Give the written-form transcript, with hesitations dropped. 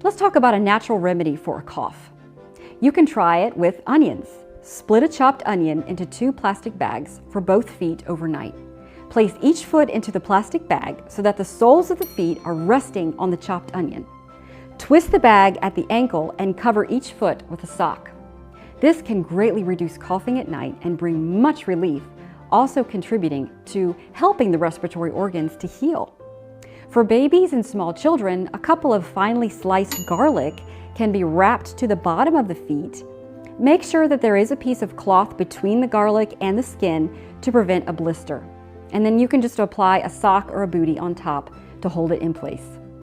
Let's talk about a natural remedy for a cough. You can try it with onions. Split a chopped onion into 2 plastic bags for both feet overnight. Place each foot into the plastic bag so that the soles of the feet are resting on the chopped onion. Twist the bag at the ankle and cover each foot with a sock. This can greatly reduce coughing at night and bring much relief, also contributing to helping the respiratory organs to heal. For babies and small children, a couple of finely sliced garlic can be wrapped to the bottom of the feet. Make sure that there is a piece of cloth between the garlic and the skin to prevent a blister. And then you can just apply a sock or a bootie on top to hold it in place.